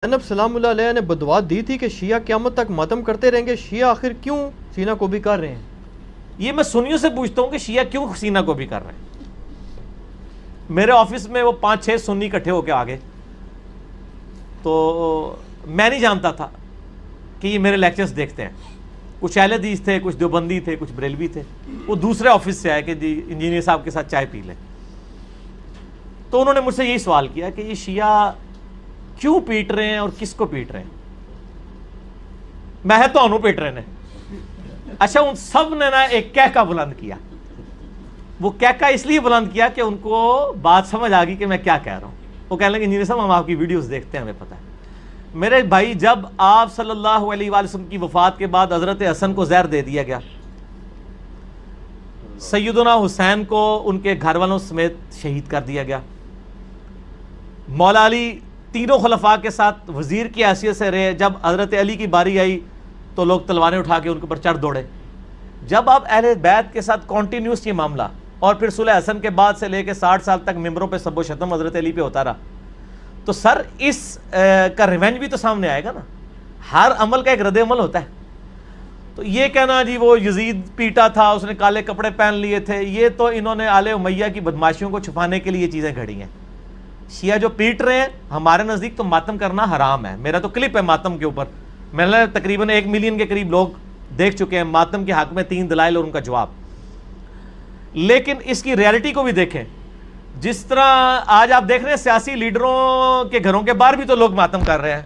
زینب سلام اللہ علیہ نے بدعا دی تھی کہ شیعہ قیامت تک ماتم کرتے رہیں گے، شیعہ آخر کیوں سینہ کو بھی کر رہے ہیں؟ یہ میں سنیوں سے پوچھتا ہوں کہ شیعہ کیوں سینہ کو بھی کر رہے ہیں؟ میرے آفس میں وہ 5-6 سنی اکٹھے ہو کے آگے، تو میں نہیں جانتا تھا کہ یہ میرے لیکچرز دیکھتے ہیں. کچھ اہل حدیث تھے، کچھ دیوبندی تھے، کچھ بریلوی تھے. وہ دوسرے آفس سے آئے کہ جی انجینئر صاحب کے ساتھ چائے پی لیں. تو انہوں نے مجھ سے یہی سوال کیا کہ یہ شیعہ کیوں پیٹ رہے ہیں اور کس کو پیٹ رہے ہیں؟ میں ہے تو انہوں پیٹ رہے ہیں. اچھا، ان سب نے نا ایک کہکا بلند کیا. وہ کہکا اس لیے بلند کیا کہ ان کو بات سمجھ آ گئی کہ میں کیا کہہ رہا ہوں. وہ کہنے لگے انجینئر صاحب ہم آپ کی ویڈیوز دیکھتے ہیں، ہمیں پتہ ہے. میرے بھائی، جب آپ صلی اللہ علیہ وآلہ وسلم کی وفات کے بعد حضرت حسن کو زہر دے دیا گیا، سیدنا حسین کو ان کے گھر والوں سمیت شہید کر دیا گیا، مولا علی تینوں خلفاء کے ساتھ وزیر کی حیثیت سے رہے، جب حضرت علی کی باری آئی تو لوگ تلواریں اٹھا کے ان کے اوپر چڑھ دوڑے. جب آپ اہل بیت کے ساتھ کنٹینیوس یہ معاملہ، اور پھر صلح حسن کے بعد سے لے کے 60 سال تک ممبروں پہ سب و شتم حضرت علی پہ ہوتا رہا، تو سر اس کا ریونج بھی تو سامنے آئے گا نا. ہر عمل کا ایک رد عمل ہوتا ہے. تو یہ کہنا جی وہ یزید پیٹا تھا، اس نے کالے کپڑے پہن لیے تھے، یہ تو انہوں نے آل امیہ کی بدماشیوں کو چھپانے کے لیے یہ چیزیں گھڑی ہیں. شیعہ جو پیٹ رہے ہیں، ہمارے نزدیک تو ماتم کرنا حرام ہے. میرا تو کلپ ہے ماتم کے اوپر، میں نے تقریباً 1 ملین کے قریب لوگ دیکھ چکے ہیں. ماتم کے حق میں 3 دلائل اور ان کا جواب. لیکن اس کی ریالٹی کو بھی دیکھیں. جس طرح آج آپ دیکھ رہے ہیں سیاسی لیڈروں کے گھروں کے باہر بھی تو لوگ ماتم کر رہے ہیں.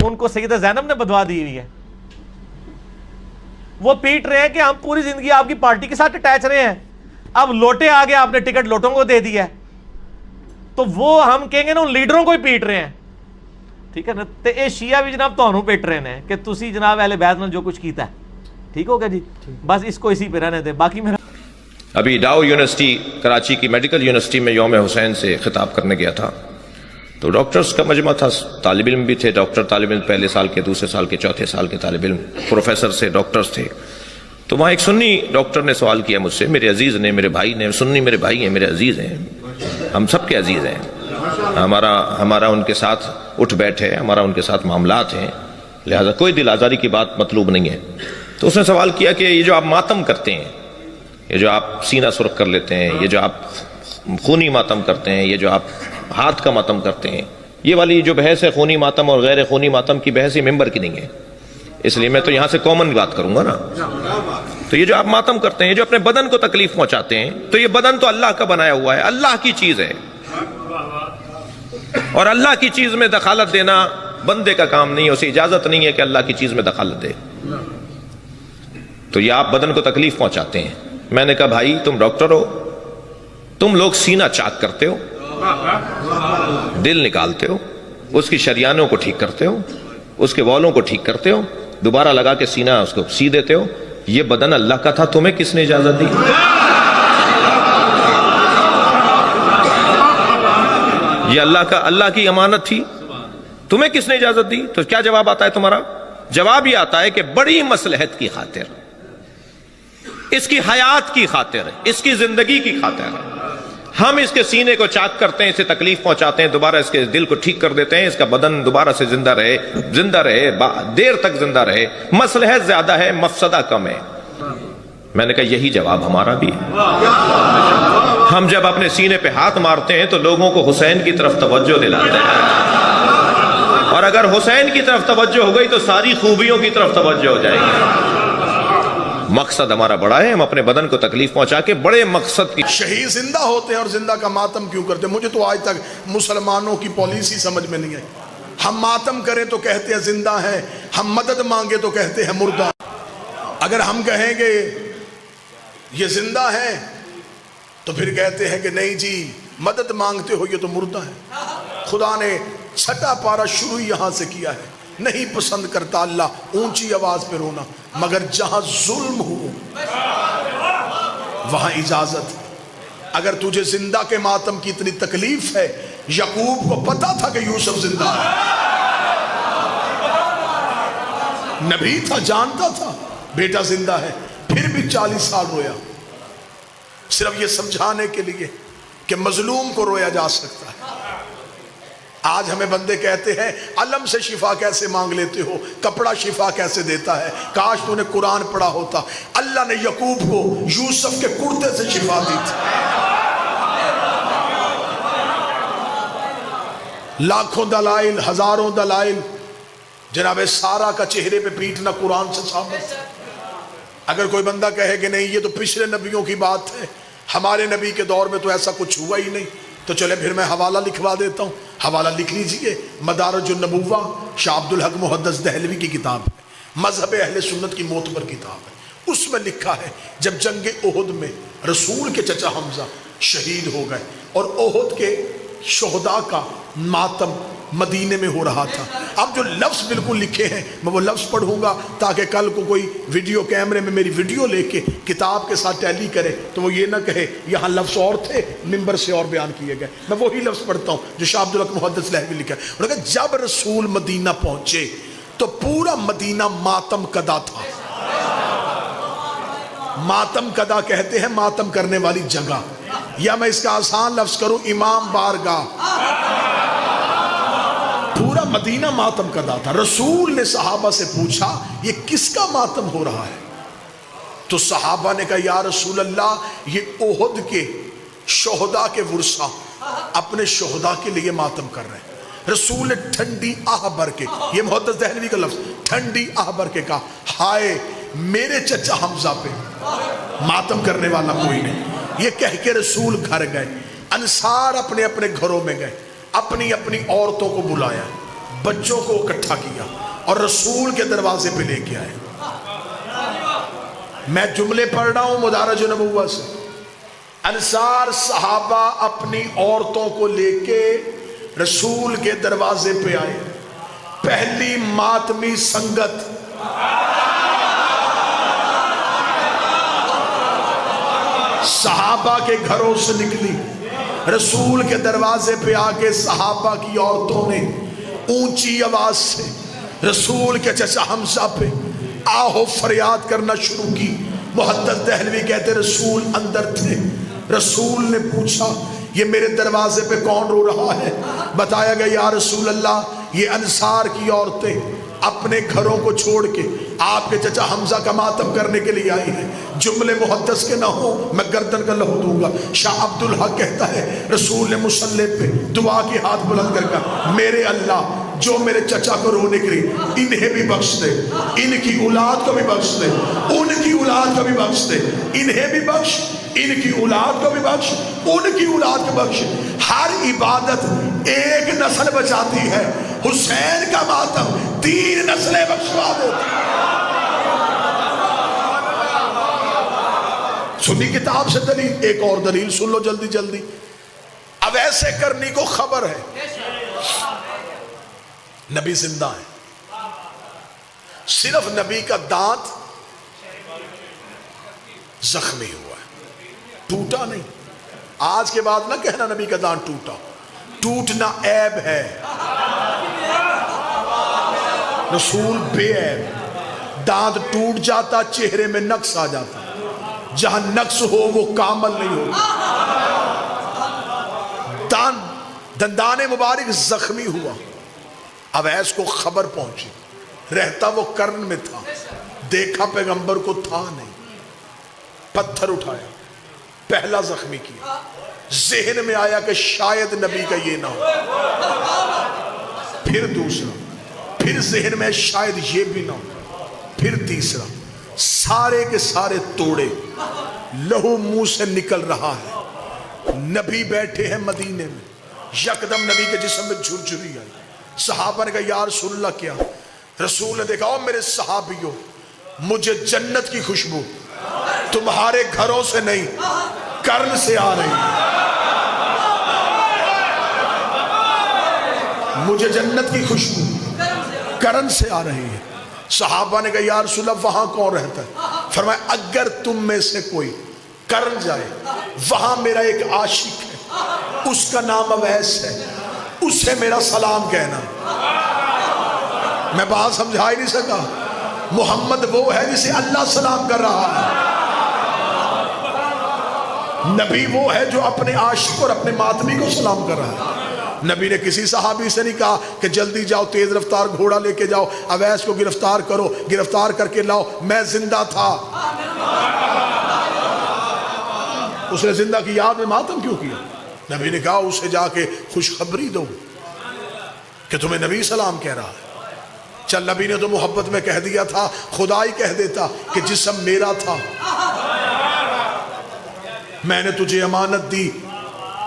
ان کو سیدہ زینب نے بدعا دی ہوئی ہے. وہ پیٹ رہے ہیں کہ ہم پوری زندگی آپ کی پارٹی کے ساتھ اٹیچ رہے ہیں، اب لوٹے آگے آپ نے ٹکٹ لوٹوں کو دے دیا ہے، تو وہ ہم کہیں گے نا ان لیڈروں کو ہی پیٹ رہے ہیں. ٹھیک ہے نا. تو یہ شیعہ بھی جناب تو پیٹ رہے ہیں کہ تسی جناب اہل بیت نے جو کچھ کیتا ہے. ٹھیک ہوگا جی، بس اس کو اسی پہ رہنے دیں. باقی میرا ابھی ڈاؤ یونیورسٹی کراچی کی میڈیکل یونیورسٹی میں یوم حسین سے خطاب کرنے گیا تھا، تو ڈاکٹرز کا مجمع تھا، طالب علم بھی تھے، ڈاکٹر طالب علم پہلے سال کے، دوسرے سال کے، چوتھے سال کے طالب علم، پروفیسر سے ڈاکٹرز تھے. تو وہاں ایک سنی ڈاکٹر نے سوال کیا مجھ سے، میرے عزیز نے، میرے بھائی نے، سنی میرے بھائی ہیں، میرے عزیز ہیں، ہم سب کے عزیز ہیں، ہمارا ان کے ساتھ اٹھ بیٹھ ہے، ہمارا ان کے ساتھ معاملات ہیں، لہذا کوئی دل آزاری کی بات مطلوب نہیں ہے. تو اس نے سوال کیا کہ یہ جو آپ ماتم کرتے ہیں، یہ جو آپ سینہ سرخ کر لیتے ہیں، یہ جو آپ خونی ماتم کرتے ہیں، یہ جو آپ ہاتھ کا ماتم کرتے ہیں، یہ والی جو بحث ہے خونی ماتم اور غیر خونی ماتم کی بحث یہ ممبر کی نہیں ہے، اس لیے میں تو یہاں سے کامن بات کروں گا نا. تو یہ جو آپ ماتم کرتے ہیں، جو اپنے بدن کو تکلیف پہنچاتے ہیں، تو یہ بدن تو اللہ کا بنایا ہوا ہے، اللہ کی چیز ہے، اور اللہ کی چیز میں دخالت دینا بندے کا کام نہیں ہے، اسے اجازت نہیں ہے کہ اللہ کی چیز میں دخالت دے. تو یہ آپ بدن کو تکلیف پہنچاتے ہیں. میں نے کہا بھائی تم ڈاکٹر ہو، تم لوگ سینہ چاک کرتے ہو، دل نکالتے ہو، اس کی شریانوں کو ٹھیک کرتے ہو، اس کے والوں کو ٹھیک کرتے ہو، دوبارہ لگا کے سینہ اس کو سی دیتے ہو. یہ بدن اللہ کا تھا، تمہیں کس نے اجازت دی؟ یہ اللہ کی امانت تھی، تمہیں کس نے اجازت دی؟ تو کیا جواب آتا ہے تمہارا؟ جواب یہ آتا ہے کہ بڑی مصلحت کی خاطر، اس کی حیات کی خاطر، اس کی زندگی کی خاطر ہم اس کے سینے کو چاک کرتے ہیں، اسے تکلیف پہنچاتے ہیں، دوبارہ اس کے دل کو ٹھیک کر دیتے ہیں، اس کا بدن دوبارہ سے زندہ رہے، دیر تک زندہ رہے. مصلحت زیادہ ہے، مفسدہ کم ہے. میں نے کہا یہی جواب ہمارا بھی ہے. ہم جب اپنے سینے پہ ہاتھ مارتے ہیں تو لوگوں کو حسین کی طرف توجہ دلاتے ہیں، اور اگر حسین کی طرف توجہ ہو گئی تو ساری خوبیوں کی طرف توجہ ہو جائے گی. مقصد ہمارا بڑا ہے، ہم اپنے بدن کو تکلیف پہنچا کے بڑے مقصد کی. شہید زندہ ہوتے ہیں اور زندہ کا ماتم کیوں کرتے ہیں؟ مجھے تو آج تک مسلمانوں کی پالیسی سمجھ میں نہیں آئی. ہم ماتم کریں تو کہتے ہیں زندہ ہیں، ہم مدد مانگے تو کہتے ہیں مردہ. اگر ہم کہیں گے یہ زندہ ہیں تو پھر کہتے ہیں کہ نہیں جی مدد مانگتے ہو، یہ تو مردہ ہے. خدا نے چھٹا پارا شروع یہاں سے کیا ہے. نہیں پسند کرتا اللہ اونچی آواز پہ رونا، مگر جہاں ظلم ہو وہاں اجازت. اگر تجھے زندہ کے ماتم کی اتنی تکلیف ہے، یعقوب کو پتا تھا کہ یوسف زندہ ہے، نبی تھا، جانتا تھا بیٹا زندہ ہے، پھر بھی 40 سال رویا، صرف یہ سمجھانے کے لیے کہ مظلوم کو رویا جا سکتا ہے. آج ہمیں بندے کہتے ہیں علم سے شفا کیسے مانگ لیتے ہو، کپڑا شفا کیسے دیتا ہے، کاش تو نے قرآن پڑھا ہوتا۔ اللہ نے یعقوب کو یوسف کے کرتے سے شفا دی تھی۔ لاکھوں دلائل، ہزاروں دلائل، جناب سارا کا چہرے پہ پیٹنا قرآن سے ثابت ہے۔ اگر کوئی بندہ کہے کہ نہیں یہ تو پچھلے نبیوں کی بات ہے، ہمارے نبی کے دور میں تو ایسا کچھ ہوا ہی نہیں، تو چلے پھر میں حوالہ لکھوا دیتا ہوں۔ حوالہ لکھ لیجئے، مدارج النبوہ، شاہ عبدالحق محدث دہلوی کی کتاب ہے، مذہب اہل سنت کی معتبر کتاب ہے۔ اس میں لکھا ہے جب جنگ احد میں رسول کے چچا حمزہ شہید ہو گئے اور احد کے شہداء کا ماتم مدینے میں ہو رہا تھا، اب جو لفظ بالکل لکھے ہیں میں وہ لفظ پڑھوں گا تاکہ کل کو کوئی ویڈیو کیمرے میں میری ویڈیو لے کے کتاب کے ساتھ ٹیلی کرے تو وہ یہ نہ کہے یہاں لفظ اور تھے ممبر سے اور بیان کیے گئے۔ میں وہی لفظ پڑھتا ہوں جو شاہ عبدالحق محدث دہلوی لکھا ہے۔ انہوں نے کہا جب رسول مدینہ پہنچے تو پورا مدینہ ماتم کدا تھا۔ ماتم کدا کہتے ہیں ماتم کرنے والی جگہ، یا میں اس کا آسان لفظ کروں امام بارگاہ۔ پورا مدینہ ماتم کدا تھا۔ رسول نے صحابہ سے پوچھا یہ کس کا ماتم ہو رہا ہے؟ تو صحابہ نے کہا یا رسول اللہ یہ احد کے شہداء کے ورثہ اپنے شہداء کے لیے ماتم کر رہے ہیں۔ رسول نے ٹھنڈی آہ بھر کے، یہ محدث دہلوی کا لفظ، ٹھنڈی آہ بھر کے کہا ہائے میرے چچا حمزہ پہ ماتم کرنے والا کوئی نہیں۔ یہ کہہ کے رسول گھر گئے، انصار اپنے اپنے گھروں میں گئے، اپنی اپنی عورتوں کو بلایا، بچوں کو اکٹھا کیا اور رسول کے دروازے پہ لے کے آئے۔ میں جملے پڑھ رہا ہوں مدارج نبوہ سے۔ انصار صحابہ اپنی عورتوں کو لے کے رسول کے دروازے پہ آئے۔ پہلی ماتمی سنگت صحابہ کے گھروں سے نکلی، رسول کے دروازے پہ آگے صحابہ کی عورتوں نے اونچی آواز سے رسول کے چچا حمزہ پہ آہو فریاد کرنا شروع کی۔ محدث دہلوی کہتے رسول اندر تھے، رسول نے پوچھا یہ میرے دروازے پہ کون رو رہا ہے؟ بتایا گیا یا رسول اللہ یہ انصار کی عورتیں اپنے گھروں کو چھوڑ کے آپ کے چچا حمزہ کا ماتم کرنے کے لیے آئی ہیں۔ جملے محدث کے نہ ہوں میں گردن کا لہو دوں گا۔ شاہ عبدالحق کہتا ہے رسول نے مصلی پہ دعا کی ہاتھ بلند کر کر میرے اللہ جو میرے چچا کو رونے کے لیے انہیں بھی بخش دے، ان کی اولاد کو بھی بخش دے، ان کی اولاد کو بھی بخش دے، انہیں بھی بخش، ان کی اولاد کو بھی بخش، ان کی اولاد کو بخش۔ ہر عبادت ایک نسل بچاتی ہے، حسین کا ماتم 3 نسلیں بخشوا دیتی۔ سنی کتاب سے دلیل، ایک اور دلیل سن لو جلدی جلدی۔ اب ایسے کرنی کو خبر ہے نبی زندہ ہے، صرف نبی کا دانت زخمی ہوا ہے، ٹوٹا نہیں۔ آج کے بعد نہ کہنا نبی کا دانت ٹوٹا، ٹوٹنا عیب ہے، رسول بے عیب۔ دانت ٹوٹ جاتا چہرے میں نقص آ جاتا، جہاں نقص ہو وہ کامل نہیں ہو۔ دندان مبارک زخمی ہوا، اویس کو خبر پہنچی، رہتا وہ کرن میں تھا، دیکھا پیغمبر کو تھا نہیں، پتھر اٹھایا، پہلا زخمی کیا، ذہن میں آیا کہ شاید نبی کا یہ نہ ہو، پھر دوسرا، پھر ذہن میں شاید یہ بھی نہ ہو، پھر تیسرا، سارے کے سارے توڑے، لہو منہ سے نکل رہا ہے۔ نبی بیٹھے ہیں مدینے میں، یکدم نبی کے جسم میں جھرجھری آئی۔ صحابہ نے کہا یا رسول اللہ کیا؟ رسول نے دیکھا میرے صحابیوں مجھے جنت کی خوشبو تمہارے گھروں سے نہیں کرن سے آ رہی ہے، مجھے جنت کی خوشبو کرن سے آ رہی ہے۔ صحابہ نے کہا یا رسول اللہ وہاں کون رہتا ہے؟ فرمایا اگر تم میں سے کوئی کرن جائے وہاں میرا ایک عاشق ہے، اس کا نام اویس ہے، اسے میرا سلام کہنا۔ میں بات سمجھا ہی نہیں سکا۔ محمد وہ ہے جسے اللہ سلام کر رہا ہے، نبی وہ ہے جو اپنے عاشق اور اپنے ماتمی کو سلام کر رہا ہے۔ نبی نے کسی صحابی سے نہیں کہا کہ جلدی جاؤ تیز رفتار گھوڑا لے کے جاؤ اویس کو گرفتار کرو گرفتار کر کے لاؤ میں زندہ تھا اس نے زندہ کی یاد میں ماتم کیوں کیا نبی نے کہا اسے جا کے خوشخبری دو کہ تمہیں نبی سلام کہہ رہا ہے چل نبی نے تو محبت میں کہہ دیا تھا خدا ہی کہہ دیتا کہ جسم میرا تھا میں نے تجھے امانت دی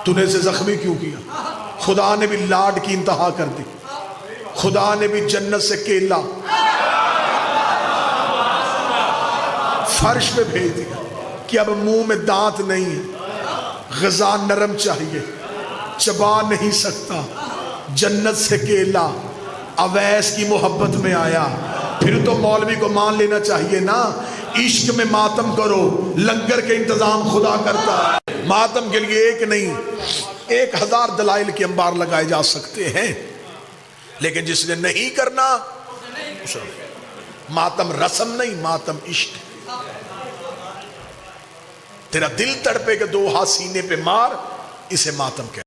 تو نے اسے زخمی کیوں کیا خدا نے بھی لاڈ کی انتہا کر دی خدا نے بھی جنت سے کیلا فرش پہ بھیج دیا کہ اب منہ میں دانت نہیں ہے غذا نرم چاہیے چبا نہیں سکتا جنت سے کیلا اویس کی محبت میں آیا پھر تو مولوی کو مان لینا چاہیے نا عشق میں ماتم کرو لنگر کے انتظام خدا کرتا ہے ماتم کے لیے ایک نہیں 1000 دلائل کے انبار لگائے جا سکتے ہیں لیکن جس نے نہیں کرنا ماتم رسم نہیں ماتم عشق تیرا دل تڑپے کہ 2 ہاتھ سینے پہ مار اسے ماتم کہتے ہیں